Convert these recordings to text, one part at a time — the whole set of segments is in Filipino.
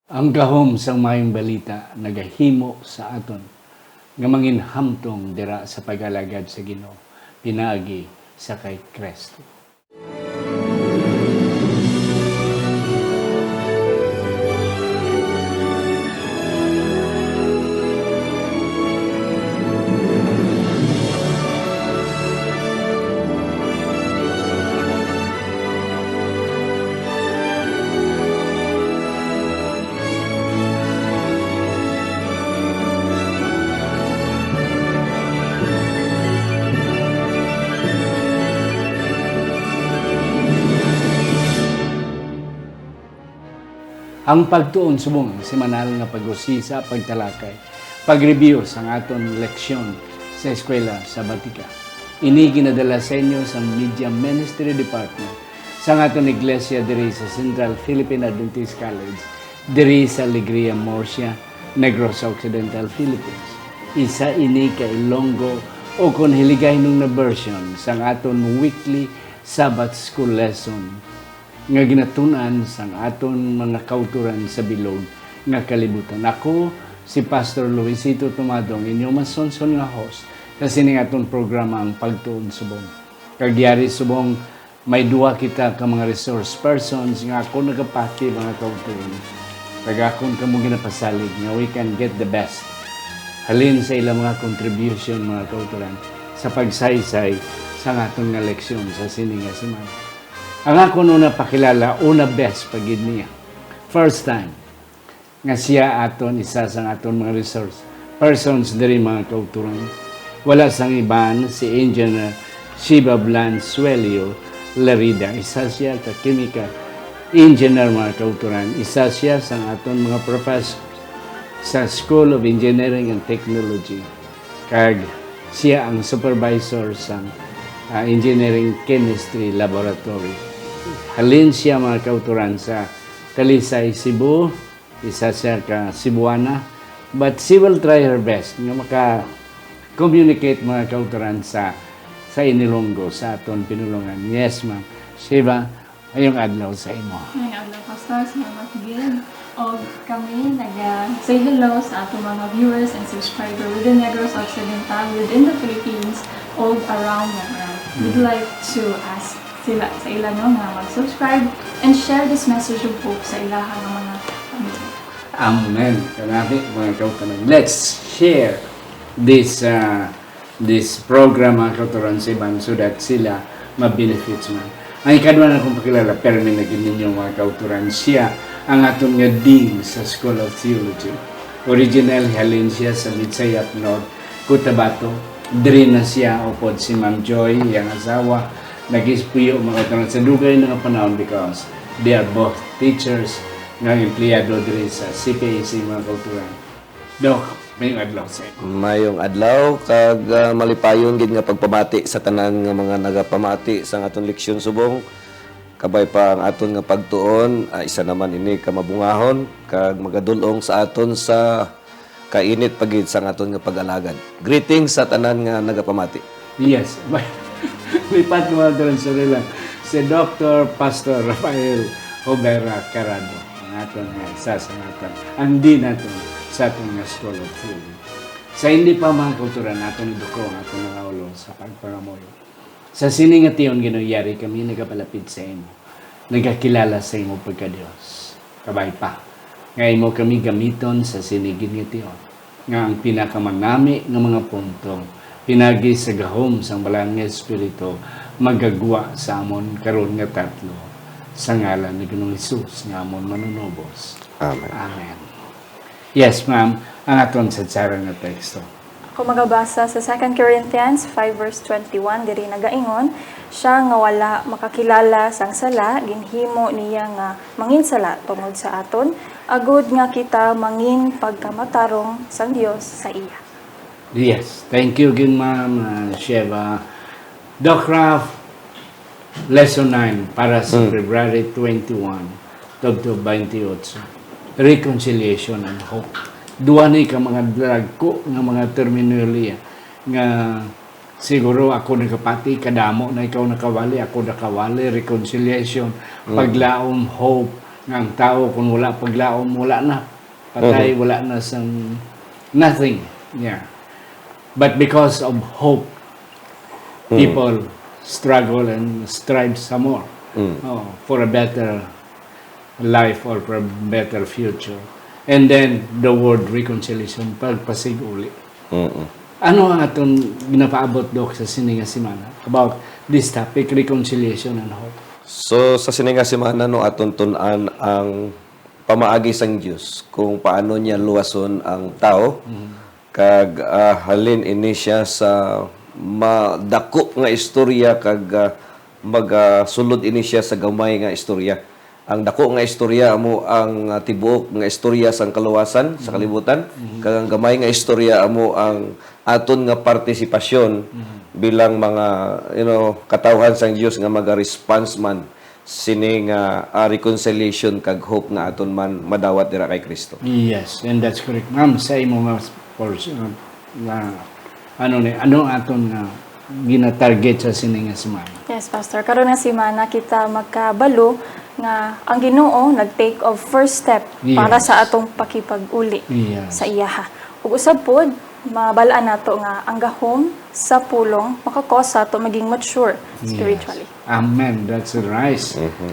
Ang gahom sang maayong balita nagahimo sa aton nga manginhamtong dira sa pag-alagad sa Ginoo pinaagi sa kay Kristo. Ang pagtuon subong semanal nga pag-usisa, pagtalakay, pag-review sa aton leksyon sa eskwela sa Batika. Ini ginadala sa inyo sa Media Ministry Department sa aton iglesia diri sa Central Philippine Adventist College diri sa Alegria, Murcia, Negros Occidental, Philippines. Isa ini ka Ilonggo o kung hiligay nung na version sa aton weekly Sabbath School lesson nga ginatunan sang aton mga kauturan sa bilog nga kalibutan. Ako si Pastor Luisito Tumadong, inyong masonson nga host sa sining aton programa ang Pagtuon Subong. Kagyari subong may duwa kita ka mga resource persons nga ako nagapati mga kauturan. Pag-akon kamo ginapasalig nga we can get the best. Halin sa ilang mga contribution mga kauturan sa pagsaysay sa aton nga leksyon sa sining nga semana. Ang ako nung napakilala, una best pagid niya. First time, nga siya aton, isa sa aton mga resource persons diri mga kauturan. Wala sang iban si Engineer Shiba Blansuelio Larida. Isa siya ka chemical engineer mga kauturan. Isa siya sa aton mga professor sa School of Engineering and Technology. Kag siya ang supervisor sa Engineering Chemistry Laboratory. Halin siya mga kauturan sa Talisay, Cebu. Isa siya ka Cebuana. But she will try her best nga maka-communicate mga kauturan sa Inilonggo, sa aton pinulungan. Yes, ma'am. Shiva, ayong adlaw sa imo. Ngayong adlaw, Pastor. Salamat din. O kami nag-say hello sa atong mga viewers and subscriber within Negros Occidental, within the Philippines, o around the world. We'd like to ask sila sa ilan nga mag-subscribe and share this message of hope sa ilahan ng mga pamilya. Amen. Kanabi, mga kauturan. Let's share this program mga kauturan sa iban so that sila ma-benefits man. Ang ikadwa na kong pakilala, pero may naging ninyo mga kauturan. Siya ang aton nga dean sa School of Theology. Original halin siya sa Mitsayap North, Cotabato. Diri na siya upod si Ma'am Joy, yung asawa. Nag-ispuyo mga kauturan sa dugay na panahon because they are both teachers nga empleyado diri sa CPAC mga kauturan. Dok, mayong adlaw sa inyo. Mayong adlaw kag malipayon gid nga pagpamati sa tanan nga mga nagapamati sa aton leksyon subong. Kabay pa ang aton nga pagtuon, isa naman ini ka mabungahon kag magadulong sa aton sa kainit pagid sa aton nga pag-alagad. Greetings sa tanan nga nagapamati. Yes. Lipat mga kauturan sa nila. Si Dr. Pastor Rafael Hobera Carado. Ang aton nga isa sa aton. Ang di natin sa aton nga School of Theology. Sa hindi pa mga kauturan aton iduko ang aton mga ulo sa pagpangamoyo. Sa sining nga tiyon ginuyari kami nagapalapit sa imo. Nagakilala sa imo pagka-Dios. Kabay pa. Nga imo kami gamiton sa sinigin nga tiyon. Nga ang pinakamanami nga mga punto pinagi sa gahom sang balang nga Espiritu magagwa sa amon karon nga tatlo sa ngalan ni Ginoong Hesus nga amon manunubos. Amen. Amen. Yes, ma'am. Ang aton sa tsara nga teksto. Ako magabasa sa 2 Corinthians 5 verse 21, diri nagaingon, siya nga wala makakilala sang sala, ginhimo niya nga manginsala tungod sa aton, agud nga kita mangin pagkamatarong sang Dios sa iya. Yes. Thank you again, ma'am. Sheva. Doc Ralph, Lesson 9 para sa February 21, 2028. Reconciliation and hope. Duwa ni ka mga dragko nga mga terminolohiya nga siguro ako nakapati, kadamo na ikaw nakawali, ako nakawali, reconciliation, paglaom, hope, Nga ang tao, kung wala paglaom, wala na. Patay, wala na sang nothing. Yeah. But because of hope, people struggle and strive some more for a better life or for a better future. And then, the word reconciliation, pagpasig uli. Ano ang atong ginapaabot, Dok, sa sininga simana about this topic, reconciliation and hope? So sa sininga semana no aton tun-an ang pamaagi sang Dios kung paano niya luwason ang tao kag halin ini siya sa madako nga istorya kag magsulod ini siya sa gamay nga istorya. Ang dako nga istorya amo ang tibuok nga istorya sang kaluwasan sa kalibutan kag ang gamay nga istorya amo ang aton nga partisipasyon bilang mga katawhan sang Dios nga maga-response man sini nga reconciliation kag hope nga aton man madawat dira kay Kristo. Yes, and that's correct. Ma'am, sa imo nga ano aton gina-target sa sininga simana? Yes, Pastor. Karon nga simana kita magkabalo nga ang Ginoo nag-take of first step para sa atong pakipag-uli sa iyaha. Ug usab pod mabalaan nato nga ang gahom sa pulong makakos sa ato maging mature spiritually. Yes. Amen. That's right.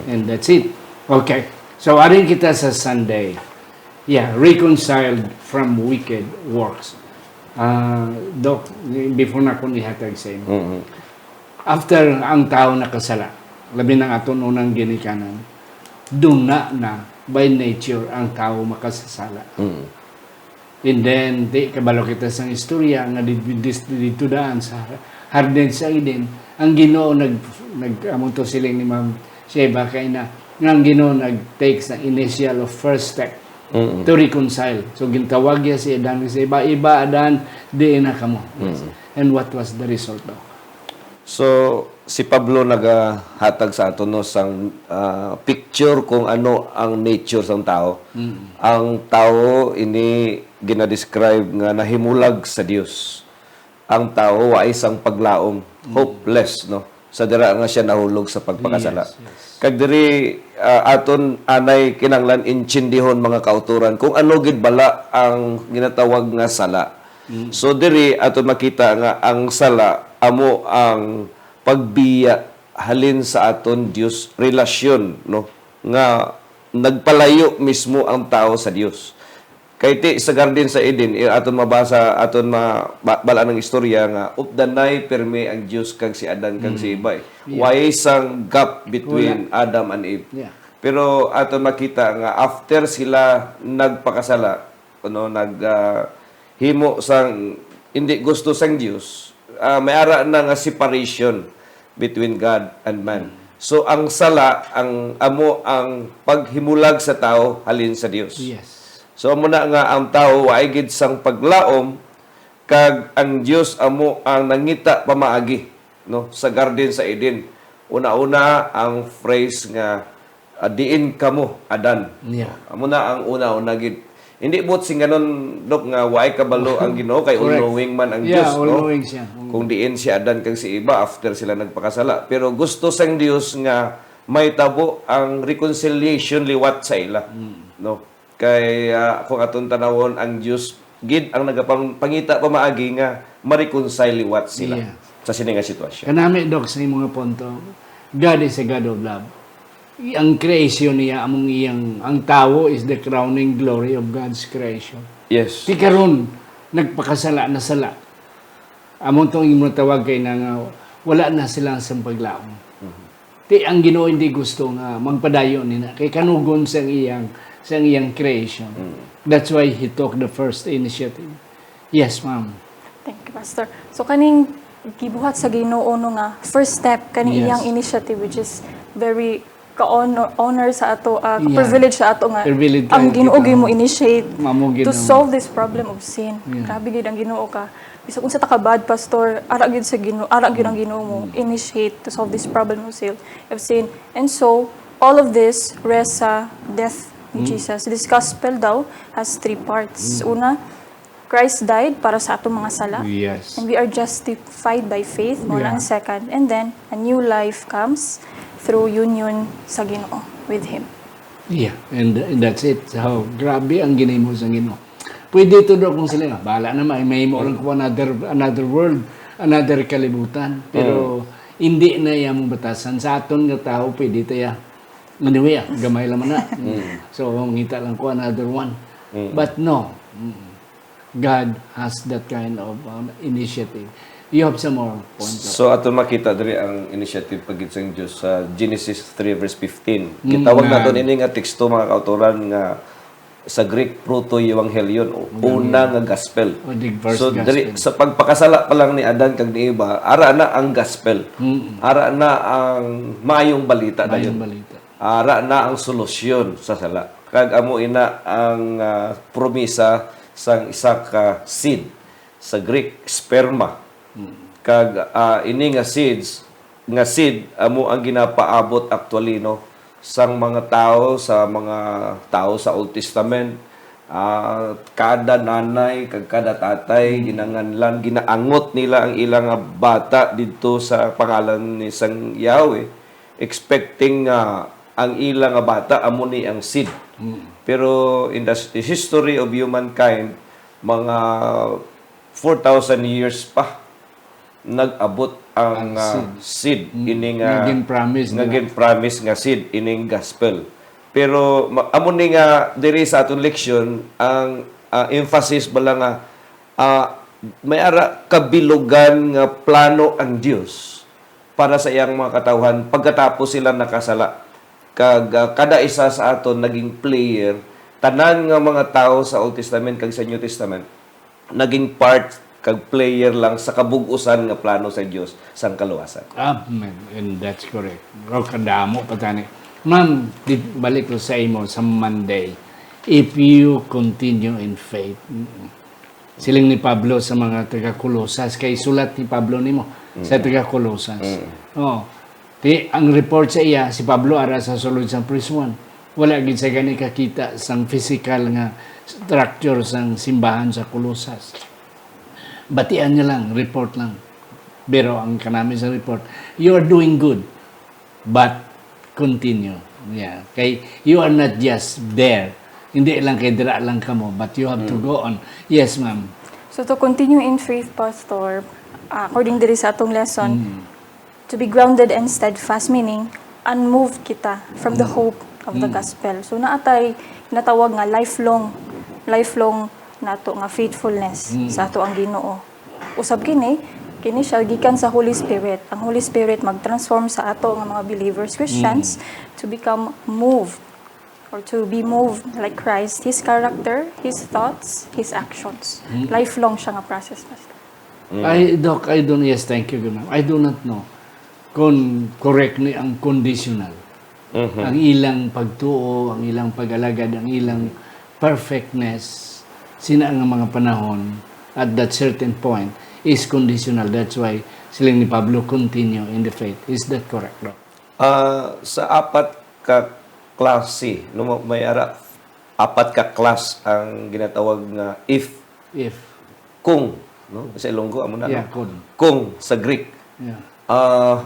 And that's it. Okay. So arin kita sa Sunday. Yeah, reconciled from wicked works. Doc, before na ko nihatag sa inyo. After ang tao nakasala, labi ng aton unang ginikanan, doon na by nature ang tao makasasala. And then, di kabalo kita sa istorya nga dito daan sa Harden sa Eden, ang Ginoo amunto siling ni Ma'am Sheba kay na ang Ginoo nag-take sa initial of first step to reconcile. So gintawag niya si Adan sa iba Adan di na kamo. And what was the result daw? So si Pablo nagahatag sa aton no sang picture kung ano ang nature sang tao. Ang tao ini ginadescribe nga nahimulag sa Dios. Ang tao wa isang paglaom, hopeless no. Sa dira nga siya nahulog sa pagpakasala. Kag diri aton anay kinanglan intsindihon mga kauturan kung ano gid bala ang ginatawag nga sala. So diri aton makita nga ang sala amo ang pagbiya halin sa aton Dios relasyon no nga nagpalayo mismo ang tao sa Dios. Kay ti sa garden sa Eden aton mabasa aton bala ng istorya nga updanay perme ang Dios kag si Adan kag si Eva. Why sang gap between Adam and Eve. Pero aton makita nga after sila nagpakasala himo sang hindi gusto sang Dios may ara na nga separation between God and man. So ang sala ang amo ang paghimulag sa tao halin sa Dios. So amo na nga ang tao ay gid sang paglaom kag ang Dios amo ang nangita pamaagi no sa garden sa Eden. Una-una ang phrase nga diin kamo Adan. Amo na ang una-una gid. Hindi bot sing ganon Dok nga waay kabalo ang Ginoo kay all-knowing man ang Dios no. Kung diin si Adan kag si Eva after sila nagpakasala. Pero gusto sang Dios nga may tabo ang reconciliation liwat sa ila no. Kay kung aton tanawon ang Dios gid ang nagapangita pamaagi nga ma-reconcile liwat sila sa sini nga sitwasyon. Kanami Dok sa imong punto, God is a God of love. Ang creation niya ang tao is the crowning glory of God's creation. Yes. Ti karon nagpakasala na sala. Among tong imong tawag kay nga wala na silang sa paglaom. Ti ang Ginoo hindi gusto nga magpadayon nina kay kanugon sa iyang creation. That's why he took the first initiative. Yes, ma'am. Thank you, Pastor. So kaning gibuhat sa Ginoo no nga first step kani iyang initiative which is very honor sa ato privilege sa ato nga ang Ginoo mo initiate to solve this problem of sin. Grabe gid ang Ginoo ka. Bisag unsa ta ka bad pastor, ara gid sa Ginoo, ara gid ang Ginoo mo initiate to solve this problem of sin. And so all of this rests sa death ni Jesus. This gospel daw has 3 parts. Una, Christ died para sa atong mga sala. And we are justified by faith. Ang second. And then, a new life comes through union sa Ginoo with Him. Yeah, and that's it. So, grabe ang ginimo sa Ginoo. Pwede ito daw kung sila, bahala naman, may mo lang ko another world, another kalibutan. Pero, hindi na yan mong batasan. Sa aton nga tao, pwede tayo. Anyway, gamay lang na. So, ngita lang ko another one. But no, God has that kind of initiative. You have some more points. So ato makita diri ang initiative pagit sa Dios sa Genesis 3 verse 15. Gitawag naton ini nga teksto mga kautoran nga sa Greek proto-evangelion o una nga gospel. O, the first So gospel. diri sa pagpakasala pa lang ni Adan kag ni Eva, ara na ang gospel. Ara na ang maayong balita dayon. Mayong balita. Ara na ang solusyon sa sala. Kag amo ina ang promisa sang isa ka seed sa Greek sperma. Kag ini nga seed amo ang ginapaabot actually no sang mga tao sa Old Testament. Kada nanay kag kada tatay ginanganlan ginaangot nila ang ilang bata dito sa pangalan ni sang Yahweh expecting ang ilang bata amo ni ang seed. Pero in the history of humankind mga 4,000 years pa nag-abot ang seed ining Naging promise nga seed ining gospel. Pero amo ni nga diri sa aton leksyon ang emphasis bala nga may ara kabilugan nga plano ang Dios para sa iyang mga katawhan pagkatapos sila nakasala. Kag kada isa sa aton naging player, tanan nga mga tao sa Old Testament kag sa New Testament naging part kag player lang sa kabug-usan nga plano sa Dios sang kaluwasan. Amen. And that's correct. O, kadamo pa tani. Ma'am, balik ko sa imo sa Monday. If you continue in faith, siling ni Pablo sa mga taga-Kolosas, kay sulat ni Pablo nimo sa taga-Kolosas. Oh, ang report sa iya, si Pablo ara sa sulod sa prison. Wala gid sa gani kakita sang physical nga structure sang simbahan sa Kolosas. Batian niya lang, report lang. Pero ang kanami sa report, you are doing good, but continue. Yeah. Kay you are not just there. Hindi lang kay dira lang kamo, but you have to go on. Yes, ma'am. So to continue in faith, Pastor, according diri sa atong lesson, to be grounded and steadfast, meaning unmoved kita from the hope of the gospel. So naatay natawag nga lifelong nato nga faithfulness sa ato ang Ginoo. Usab kini siya gikan sa Holy Spirit. Ang Holy Spirit mag-transform sa ato nga mga believers, Christians, to become moved or to be moved like Christ, His character, His thoughts, His actions. Lifelong siya nga process, Pastor. Doc, yes, thank you, ma'am. I do not know kung correct ni ang conditional. Ang ilang pagtuo, ang ilang pag-alagad, ang ilang perfectness, sina ang mga panahon at that certain point is conditional. That's why silang ni Pablo continue in the faith. Is that correct, Doc? Sa apat ka klase, no, may ara apat ka class ang ginatawag nga if kung, no? Sa Ilonggo amo na. Yeah, Kung sa Greek. Yeah.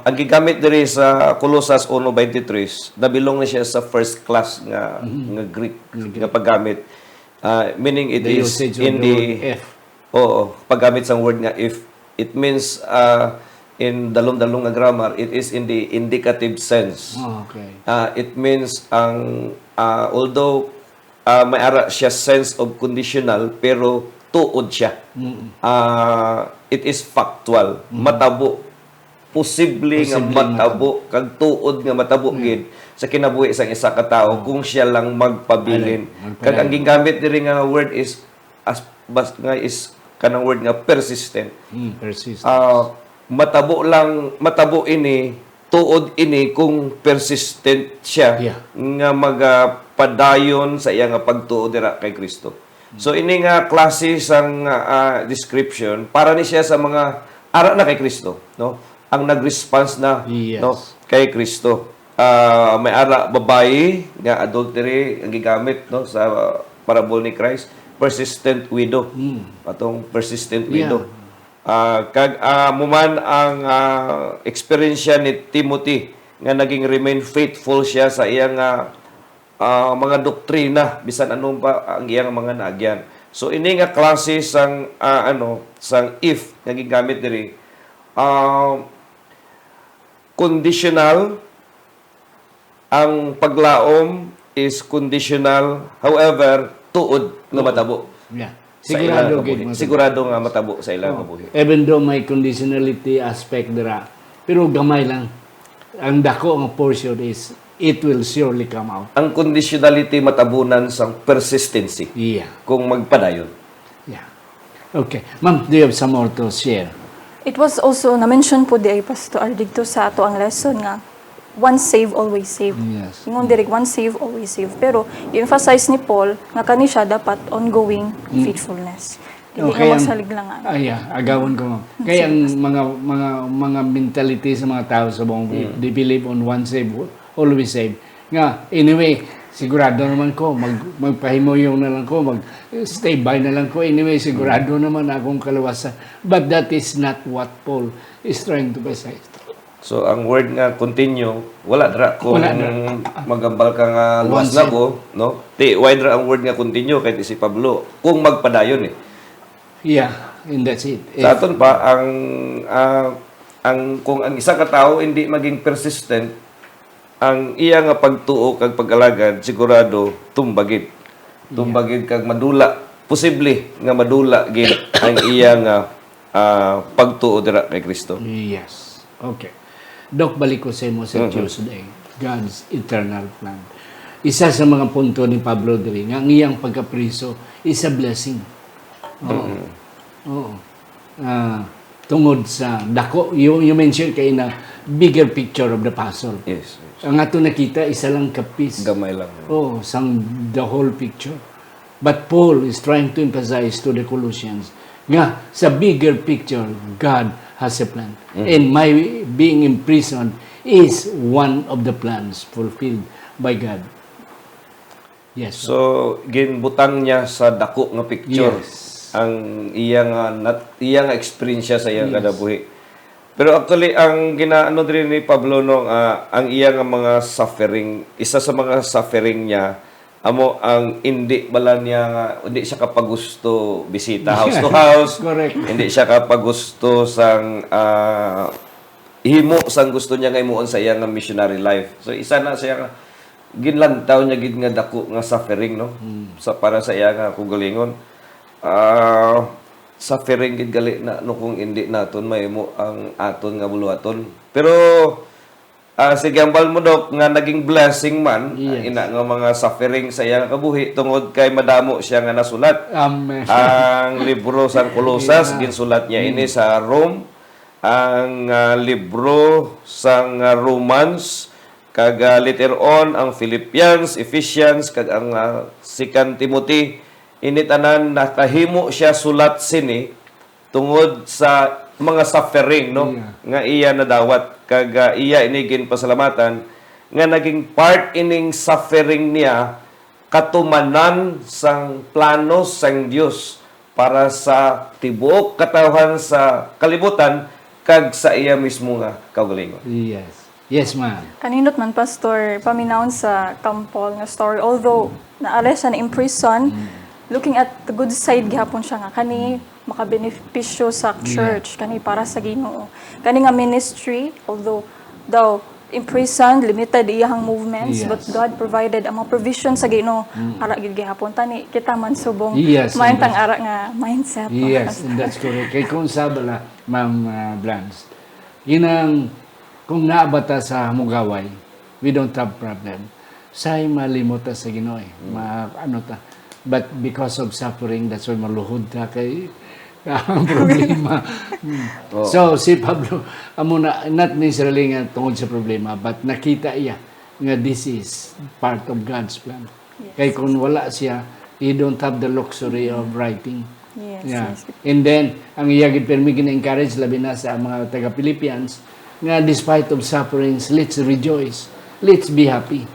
Ang gigamit diri sa Colossus 1:23, nabilong na siya sa first class nga Greek nga paggamit. Meaning it The is usage of in the the word if. paggamit sa word nga if, it means in dalong-dalong nga grammar, it is in the indicative sense. Oh, okay. It means ang although may ara siya sense of conditional pero tuod siya. It is factual, matabo. Posible nga matabo kag tuod nga matabo gid sa kinabuhi sang isa ka tawo kung siya lang magpabilin. Kag ang gingamit diri nga word is kanang word nga persistent. Persistent. Matabo ini, tuod ini kung persistent siya nga magpadayon sa iya nga pagtuo dira kay Kristo. So ini nga klase sang description para ni siya sa mga ara na kay Kristo, no? Ang nag-response na no kay Kristo. May ara babae nga adultery ang gigamit no sa parable ni Christ, persistent widow. Atong persistent widow. Kag muman ang experience ni Timothy nga naging remain faithful siya sa iyang mga doktrina bisan anong pa ang iyang mga naagyan. So ini nga klase sang sang if nga gigamit diri conditional. Ang paglaom is conditional, however tuod nga matabo. Yeah. Sa Sigurado ilang gid kabuhi. mo. Sigurado nga matabo sa ilang kabuhi. Even though may conditionality aspect dira, pero gamay lang. Ang dako nga portion is it will surely come out. Ang conditionality matabunan sang persistency Yeah. kung magpadayon. Yeah. Okay. Ma'am, do you have some more to share? It was also na-mention po di ay Pastor dito sa ato ang lesson nga once save, always save. Yes. Ingon direk once save, always save. Pero i-emphasize ni Paul nga kani siya dapat ongoing faithfulness. Dili Okay, nga ang- magsaliglangan. Agawon ko. Kaya ang mga mentality sa mga tao sa buong they believe on one save, always save. Nga, anyway, sigurado naman ko, magpahimoyong na lang ko, mag-stay by na lang ko. Anyway, sigurado naman akong kalawasan. But that is not what Paul is trying to say. So ang word nga continue, wala dra kung Wala dra. magambal ka nga luwas Once na ko, no? Why dra ang word nga continue kay si Pablo kung magpadayon Yeah, and that's it. Sa aton pa ang kung ang isa ka tawo hindi maging persistent, ang iya nga pagtuo kag pag-alagad sigurado tumbagid. Tumbagid kag madula, posible nga madula gid ang iya nga pagtuo dira kay Kristo. Yes. Okay. Dok, balik ko sa imo sa Tuesday. God's eternal plan. Isa sa mga punto ni Pablo diri nga ang iyang pagkapriso is a blessing. Oo. Oo. Tungod sa dako, you mentioned kay na bigger picture of the puzzle. Yes. Ang ato nakita, isa lang kapis. Gamay lang. Oh, sang the whole picture. But Paul is trying to emphasize to the Colossians nga sa bigger picture, God has a plan. And my being imprisoned is one of the plans fulfilled by God. Yes. So, ginbutang niya sa dako nga picture Yes. ang iyang experience sa iyang kadabuhi. Pero actually, ang ginaano din ni Pablo no, ang iyang mga suffering, isa sa mga suffering niya, amo ang hindi bala niya nga, hindi siya kapagusto bisita house to house. Correct. Hindi siya kapagusto sang himo sang gusto niya nga imuon sa iyang missionary life. So isa na siya nga ginlantaw niya gid nga dako nga suffering no sa para sa iya nga kugalingon. Suffering gid gali na no kung hindi naton mahimo ang aton nga buluhaton. Pero sige ambal mo dok nga naging blessing man ina nga mga suffering sa iyang kabuhi tungod kay madamo siya nga nasulat. Amen. Ang libro sa Colosas ginsulat niya ini sa Rome. Ang libro sa Romans kag later on ang Philippians, Ephesians kag ang 2 Timothy ini tanan nakahimo siya sulat sini tungod sa mga suffering no nga iya nadawat kag iya ini ginpasalamatan nga naging part ining suffering niya katumanan sang plano sang Dios para sa tibuok katawhan sa kalibutan kag sa iya mismo nga kaugalingon. Yes. Yes, ma'am. Kaninot man Pastor paminawon sa Kampol nga story, although naare siya na imprison, looking at the good side gihapon siya nga kani makabenepisyo sa church, kani para sa Ginoo. Kani nga ministry, although daw imprisoned, limited iyang movements, but God provided ang mga provision sa Ginoo ara gid gihapon tani kita man subong maintang ara nga mindset. Yes, and that's correct. Kay kung sabala, Ma'am Blanche, yun ang kung naabata sa mugaway, we don't have problem. Say malimot ta sa Ginoo ano ta. But because of suffering, that's why maluhod ta kay ang problema. So, si Pablo, not necessarily nga tungod sa problema, but nakita iya nga this is part of God's plan. Kay kung wala siya, he don't have the luxury of writing. Yes, Yeah. yes. And then, ang iya gid-permi gina-encourage labi na sa mga taga-Philippians nga despite of sufferings, let's rejoice. Let's be happy.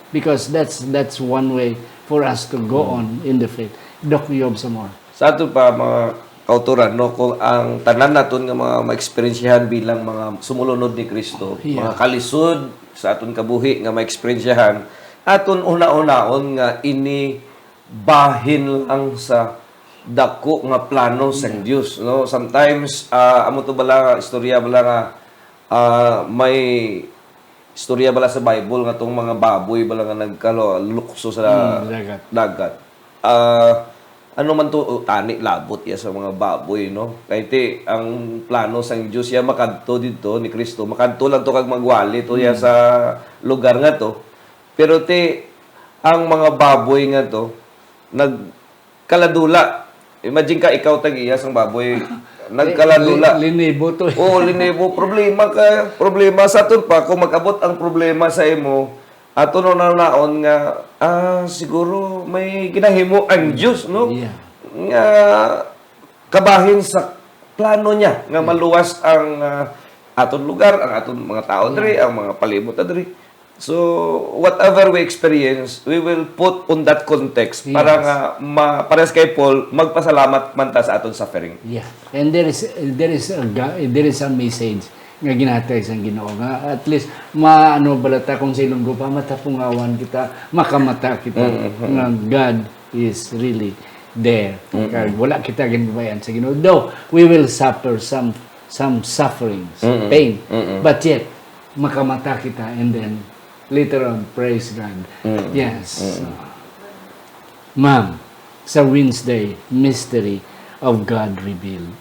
Because that's one way for us to go on in the faith. Doc, you have some more. Sa ato pa mga kauturan no kung ang tanan naton nga mga maeksperiensyahan bilang mga sumulunod ni Kristo, mga kalisod sa aton kabuhi nga maeksperiensyahan, aton una-unaon nga ini bahin lang sa dako nga plano sa Dios, no? Sometimes amo to bala istorya bala nga may istorya bala sa Bible nga tong mga baboy bala nga nagkalukso sa dagat. Ano man to tani labot ya sa mga baboy, no? Kay ti ang plano sa Dios ya makadto didto ni Kristo, makadto lang to kag magwali to ya sa lugar nga to. Pero ti ang mga baboy nga to nagkaladula. Imagine ka ikaw tag-iya sang baboy nagkaladula. Linibo to. Oo, linibo. Problema sa aton pa, kung mag-abot ang problema sa imo, ato no naon nga, siguro may ginahimo ang Diyos, no? Yeah. Nga, kabahin sa plano niya, nga maluwas ang aton lugar, ang aton mga tao diri, ang mga palibot diri. So, whatever we experience, we will put on that context para nga pares kay Paul magpasalamat man ta sa aton suffering. Yeah. And there is a message nga ginatay sa Ginoo nga at least maano balata kung sa ilong grupa matapungawan kita, makamata kita nga God is really there. Kaya wala kita ginbayan sa Ginoo. Though we will suffer some sufferings, pain, but yet makamata kita and then later on, praise God. Yes. Ma'am, sa Wednesday, mystery of God revealed.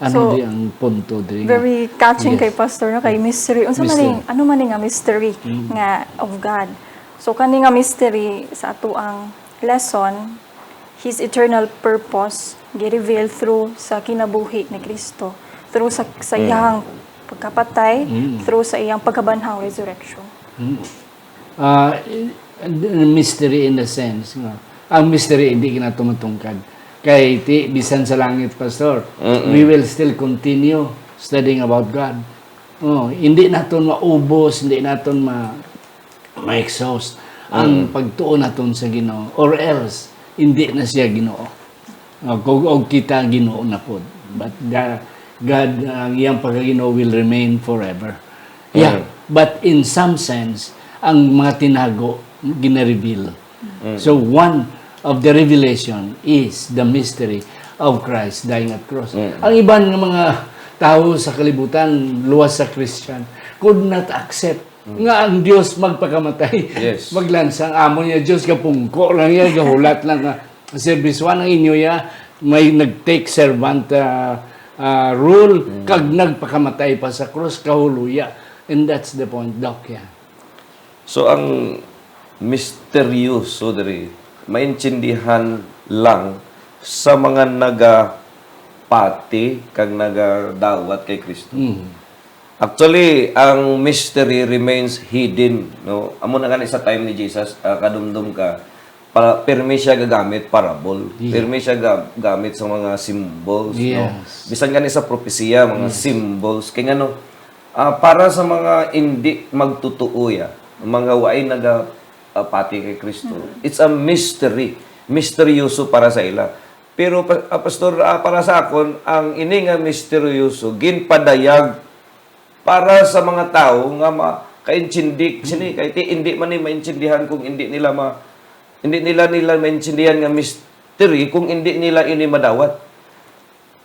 Ano So, di ang punto di? Very catching Yes. kay Pastor no kay mystery. Unsa man Mystery. ano man nga mystery nga of God. So kani nga mystery sa ato ang lesson, His eternal purpose gi-reveal through sa kinabuhi ni Kristo, through sa iyang pagkapatay, through sa iyang pagkabanhaw, resurrection. Mystery in the sense nga ang mystery hindi kinatumatungkad kay ti bisan sa langit, Pastor, we will still continue studying about God. Hindi naton maubos, hindi naton ma-exhaust ang pagtuon naton sa Ginoo, or else hindi na siya Ginoo. Og kita Ginoo na pod, but God ang iyang pagkaginoo will remain forever. Yeah, but in some sense, ang mga tinago, gina-reveal. So one of the revelation is the mystery of Christ dying at cross. Ang iban ng mga tao sa kalibutan, luwas sa Christian, could not accept nga ang Dios magpakamatay. Yes. Maglansang amo niya, Dios kapungko lang yan, gahulat lang nga. Service 1 ang inyo ya, may nag-take servant rule, kag nagpakamatay pa sa cross, kahuluya. And that's the point, Doc, yeah. So, ang misteryoso diri, maintindihan lang sa mga nagapati kag nagadawat kay Kristo. Actually, ang mystery remains hidden, no? Amo na gani sa time ni Jesus, kadumdum ka, para permi siya gagamit parable. Permi siya gamit sa mga symbols, no? Bisan gani sa propesiya, mga symbols. Kaya ano, para sa mga hindi magtutuo ya, mga waay pati kay Kristo. It's a mystery. Misteryoso para sa ila. Pero, Pastor, para sa akon, ang ini nga misteryoso, ginpadayag para sa mga tao nga makaintindik. Kaya hindi man ni maintindihan kung hindi nila maintindihan nga mystery kung hindi nila ini madawat.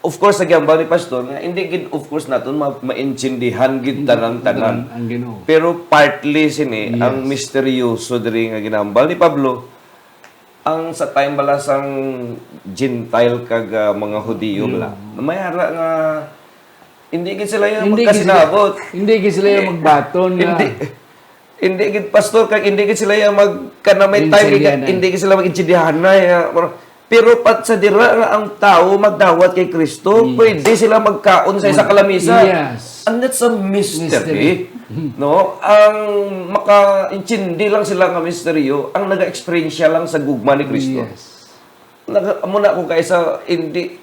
Of course, nagyambang ni Pastor, nga hindi gid of course naton maintindihan gid tanan-tanan. Ang Ginoo. Pero partly sini ang misteryoso diri nga ginambal ni Pablo ang sa time bala sang Gentile kag mga Hudiyo bala. Mayara nga hindi gid sila yung magkasinabot. Hindi gid sila yung magbaton nga. Hindi gid Pastor kag hindi gid sila yung magkanamay time hindi gid sila mag-intindihan na. Pero pat sa dira nga ang tao magdawat kay Kristo, pwede sila magkaon sa isa kalamisa. Yes. And that's a mystery. No? Ang maka-intindi lang sila nga misteryo, ang naga-experience lang sa gugma ni Kristo. Yes. Muna ko kaysa hindi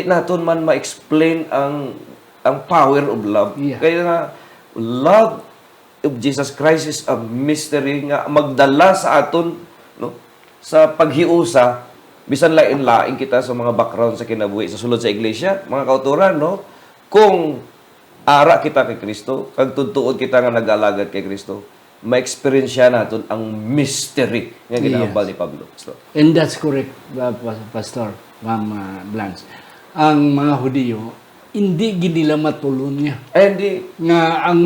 naton man ma-explain ang power of love. Yeah. Kaya nga love of Jesus Christ is a mystery nga magdala sa aton, no, sa paghiusa bisan lain-lain kita sa mga background sa kinabuhi sa sulod sa iglesia, mga kauturan, no? Kung ara kita kay Kristo, kag tutuod kita nga nag-alagad kay Kristo, ma-experience naton ang mystery nga ginahambal ni Pablo. So, And that's correct, Pastor, Ma'am Blanche. Ang mga Hudiyo, hindi gid nila matulon niya. hindi, Nga ang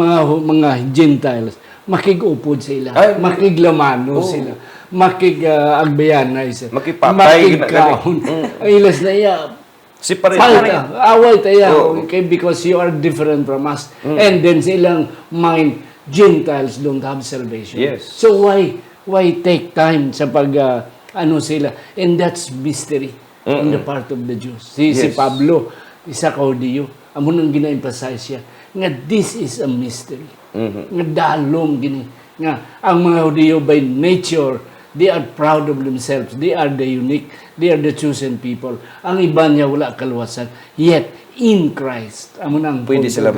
mga Gentiles, makig-upod sila, Ay, makiglamano sila, makig-agbayanay sila, Makipatay, makigkaon. Ay, ilas na iya, separate. falta, away tayo, okay, because you are different from us. And then silang mind, Gentiles don't have salvation. Yes. So why take time sa pag, ano sila? And that's mystery on the part of the Jews. Si Yes. Pablo, isa ka Hudiyo, amo nang gina-emphasize siya, nga this is a mystery. Nga dalom gini. Nga, ang mga Hudiyo by nature, they are proud of themselves. They are the unique. They are the chosen people. Ang iba niya wala kaluwasan. Yet, in Christ, amo nang Pwede sila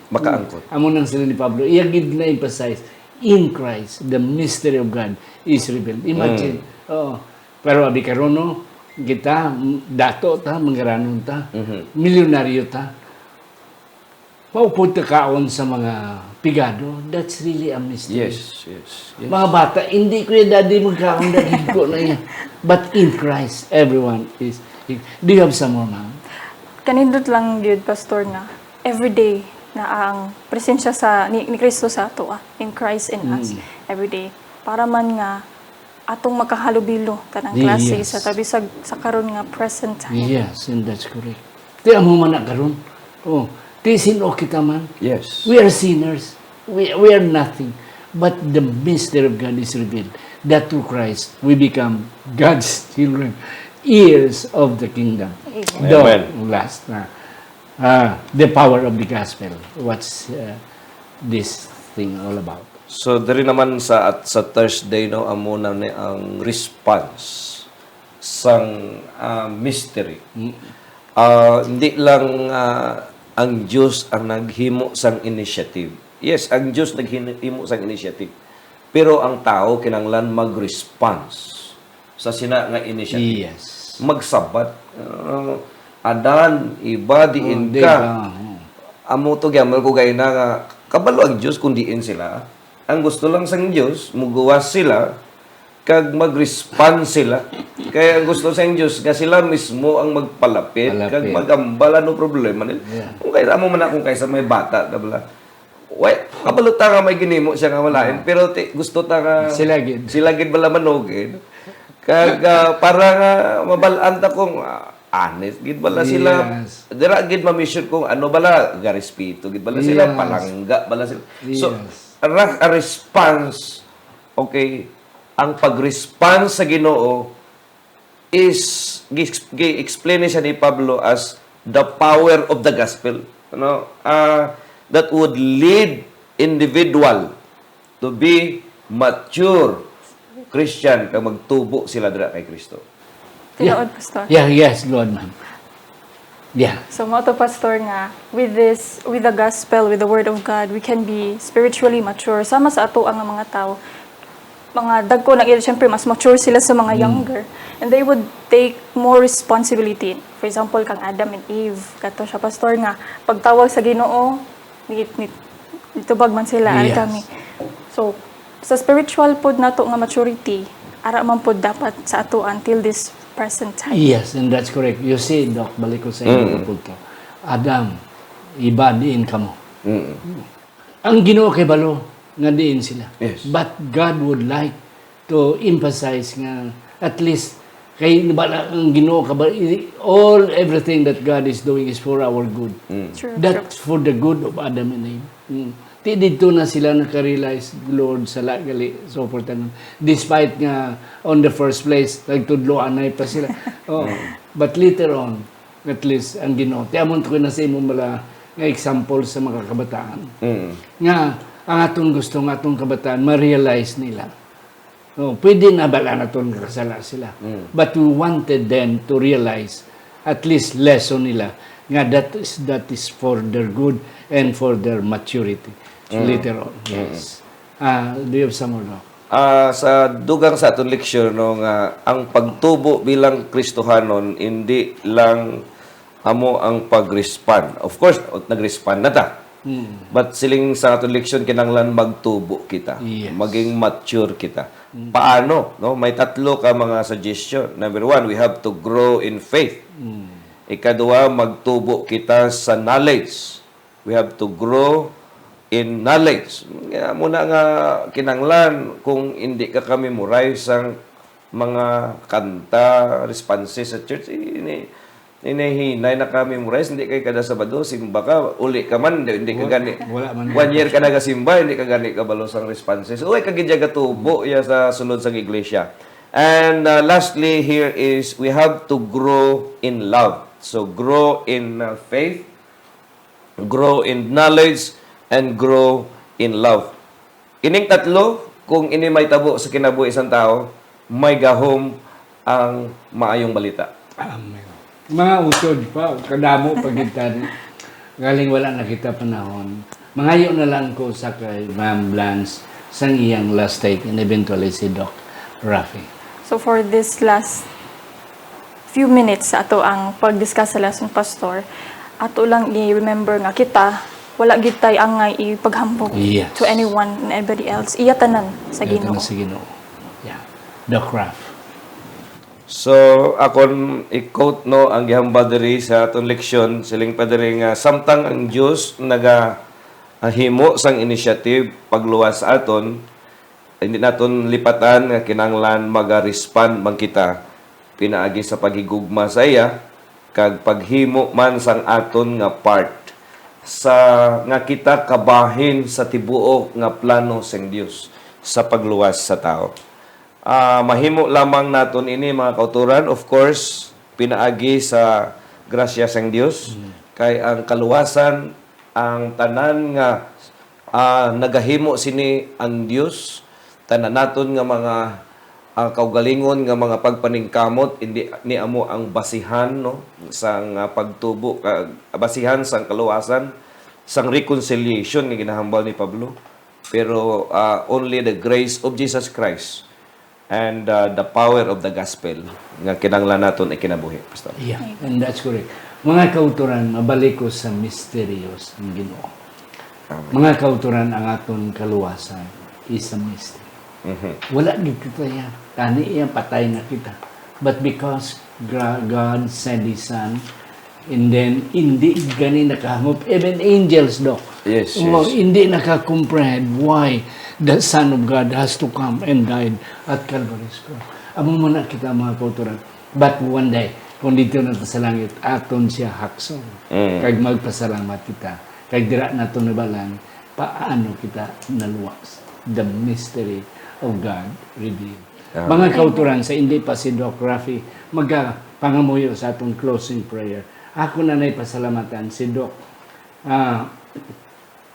makaangkot. amo nang sila ni Pablo. Iyagid na emphasize, in Christ, the mystery of God is revealed. Imagine. Oo. Pero abi karon no, kita dato ta, mangaranon ta, milyonaryo ta. Maupod ta kaon sa mga pigado. That's really a mystery. Yes. Mga bata, hindi ko yung daddy magkaon, daddy ko na yan. But in Christ, everyone is. Do you have some more, ma'am? Kanindot lang gyud pastor na everyday na ang presensya sa ni Kristo sa ato in Christ in us everyday para man nga atong makahalubilo kanang klase Yes. sa tabi sa karon nga present time. Yes, and that's correct. Di amo man na karon. Oh, di sino kita man. Yes. We are sinners. We are nothing. But the mystery of God is revealed. That through Christ, we become God's children, heirs of the kingdom. Amen. Though, last na, the power of the gospel. What's this thing all about? So, dari naman sa Thursday, no, amo na ni ang response sang mystery. Hindi lang ang Diyos ang naghimo sang initiative. Yes, ang Diyos naghimo sang initiative. Pero ang tao kinanglan mag-response sa sina nga initiative. Yes. Magsabat. Adan, iba, diin ka. Amo to gyamel ko gay na nga, kabalo ang Diyos kung diin sila. Ang gusto lang sang Diyos, mugawas sila, kag mag-respond sila. Kaya ang gusto sang Diyos, nga sila mismo ang magpalapit, kag magambala no problema nila. Yeah. Kung kaya mo man akong kaysa may bata, kabala. Wait, kabalo ta nga may ginimo siya nga walain, pero gusto ta nga silagid bala manogid. Kag para nga mabalaan ta kung honest gid bala sila. Dira gid ma-mission kung ano bala garespeto gid bala sila, palangga bala sila. So a response, okay, ang pag-response sa Ginoo is gi-explain siya ni Pablo as the power of the gospel, ano, that would lead individual to be mature Christian kag magtubo sila dira kay Kristo. Tinuod pastor. Yes, Lord, ma'am. Yeah. So mo to pastor nga with the gospel, with the word of God, we can be spiritually mature sama sa ato ang mga tao. Mga dagko na syempre mas mature sila sa mga younger, and they would take more responsibility. For example, kang Adam and Eve, kato siya pastor nga pagtawag sa Ginoo, nitubag man sila ari kami. So sa spiritual pod nato nga maturity, ara man pod dapat sa ato until this present time. Yes, and that's correct. You see, Doc, balik ko sa inyo punto. Adam, iba diin ka mo. Ang Ginoo kay balo, nga diin sila. Yes. But God would like to emphasize nga, at least, kay bala ang Ginoo ka ba, everything that God is doing is for our good. True. That's for the good of Adam and Eve. Ti dito na sila nakarealize, Lord, sala gali, so forth. Despite nga, on the first place, nagtudloanay pa sila. But later on, at least, ang Ginoo. Tiamon ko na sa imo mala nga example sa mga kabataan. Nga, ang atong gusto ng atong kabataan, ma-realize nila. Pwede na bala na itong kasala sila. But we wanted them to realize, at least lesson nila, nga that is for their good and for their maturity. Later on. Yes. Do you have some more, Doc? Sa dugang sa atong leksyon no nga ang pagtubo bilang Kristohanon hindi lang amo ang pag-respond. Of course, nag-respond na ta. But siling sa atong leksyon kinahanglan magtubo kita, Yes. maging mature kita. Paano? No? May tatlo ka mga suggestion. Number one, we have to grow in faith. Ikadua, magtubo kita sa knowledge. We have to grow in knowledge. Kaya muna nga kinanglan kung hindi ka memorize ang mga kanta, responses sa church, hinahinay na ka memorize, hindi kay kada Sabado, simba ka, uli ka man, hindi ka gani. Wala man. 1 year ka nagasimba, hindi ka gani kabalos ang responses. Uy, kagidya ka tubo ya sa sulod sa iglesia. And lastly, here is, we have to grow in love. So, grow in faith, grow in knowledge, and grow in love. Ining tatlo, kung ini may tabo sa kinabuhi isang tao, may gahom ang maayong balita. Amen. Mga usod pa, kadamo pagitan. Galing wala na kita panahon. Mangayo na lang ko sa kay Ma'am Blanche sang iyang last take and eventually si Doc Rafi. So for this last few minutes sa ato ang pag-discuss sa lesson, Pastor, ato lang i-remember nga kita, wala gid tay angay ipaghambog Yes. to anyone and everybody else. Iya tanan sa Ito Ginoo. na si Ginoo. Yeah. Doc Rafi. So, akon i-quote no ang gihamba diri sa atong leksyon siling pa diri nga samtang ang Dios himo sang initiative pagluwas sa aton, hindi naton lipatan nga kinahanglan maga-respond man kita pinaagi sa paghigugma sa iya kag paghimo man sang aton nga part sa nga kita kabahin sa tibuok nga plano sang Dios sa pagluwas sa tao. Mahimo lamang naton ini mga kauturan, of course, pinaagi sa grasya sang Dios kay ang kaluwasan ang tanan nga nagahimo sini ang Dios, tanan naton nga mga kaugalingon nga mga pagpaningkamot hindi ni amo ang basihan no sang pagtubo basihan sang kaluwasan sang reconciliation nga ginahambal ni Pablo, pero only the grace of Jesus Christ and the power of the gospel nga kinahanglan naton ay kinabuhi, Pastor. Yeah, and that's correct. Mga kauturan, mabalik ko sa mysterious ng Ginoo. Mga kauturan, ang aton kaluwasan is a mystery. Wala gid kita yan. Tani yan, patay na kita. But because God sent His Son, and then hindi gani nakahangop, even angels, Doc. Yes, Oh, yes. hindi nakakomprehend why the Son of God has to come and died at Calvary's cross. Amo muna kita mga kauturan. But one day, kung dito na sa langit, aton siya hakson. Kag magpasalamat kita. Kag dira nato nabalan, paano kita naluwas. The mystery of God revealed. Mga kauturan, sa hindi pa si Doc Rafi, magpangamuyo sa atong closing prayer. Ako na na'y pasalamatan si Doc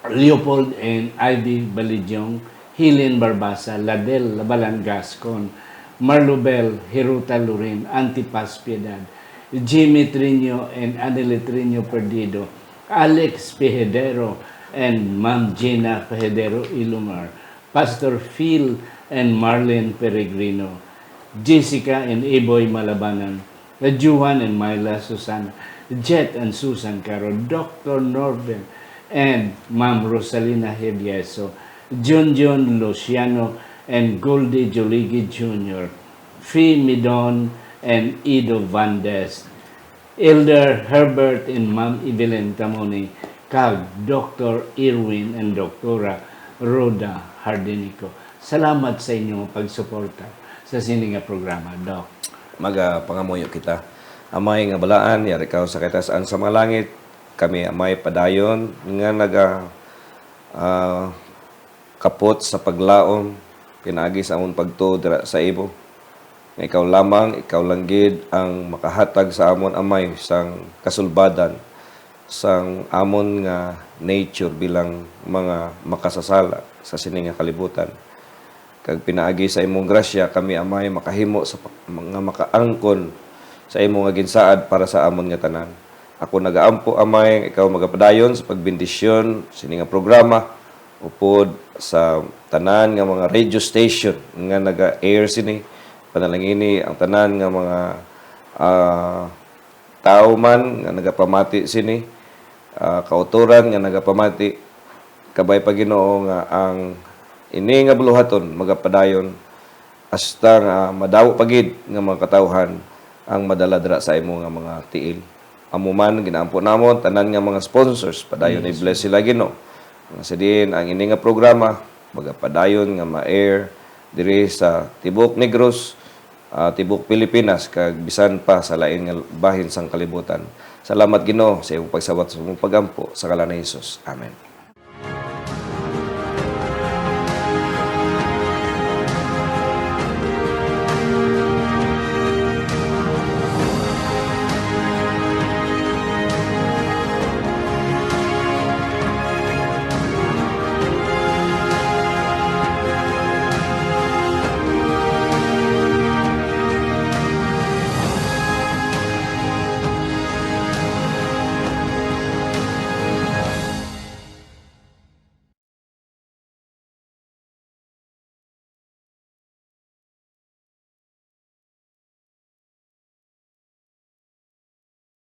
Leopold and Ivy Balidyong, Helen Barbasa, Ladel Labalan Gascon, Marlobel Hiruta Lurin, Antipas Piedad, Jimmy Trino and Anely Trino Perdido, Alex Pejedero and Ma'am Gina Pejedero Ilumar, Pastor Phil and Marlene Peregrino, Jessica and Eboy Malabanan, Juan and Myla Susana, Jet and Susan Caro, Dr. Norbert and Ma'am Rosalina Hebieso, John Luciano and Goldie Joligi Jr., Fee Midon and Ido Vandes, Elder Herbert and Ma'am Evelyn Tamoni, kag Dr. Irwin and Dr. Rhoda Hardinico. Salamat sa inyong pagsuporta sa sininga programa, Doc. Pangamuyo kita. Amay nga balaan, yari ka sa kaitasaan sa mga langit, kami amay padayon, nga kapot sa paglaom, pinaagi sa amon pagtuo dira sa ibo. Nga ikaw lamang, ikaw langgid ang makahatag sa amon amay sang kasulbadan, sang amon nga nature bilang mga makasasala sa sininga kalibutan. Kag pinaagi sa imong grasya, kami amay makahimo sa mga makaangkon sa imong nga ginsaad para sa amon nga tanan. Ako nagaampo amay, ikaw magapadayon sa pagbendisyon sini nga programa upod sa tanan nga mga radio station nga naga-air sini. Panalangini ang tanan nga mga tao man nga nagapamati sini, kauturan nga nagapamati kabay pa Ginoo nga ang ini nga buluhaton magapadayon hasta nga madawo pagid nga mga katawhan ang madaladra sa imo nga mga tiil. Amo man ginaampo namon tanan nga mga sponsors padayon i-bless sila Ginoo. Nga sa diin ang ini nga programa magapadayon nga ma-air diri sa Tibok Negros, Tibok Pilipinas kag bisan pa sa lain nga bahin sang kalibutan. Salamat Ginoo sa imong pagsabot sa imong pagampo sa ngalan ni Hesus. Amen.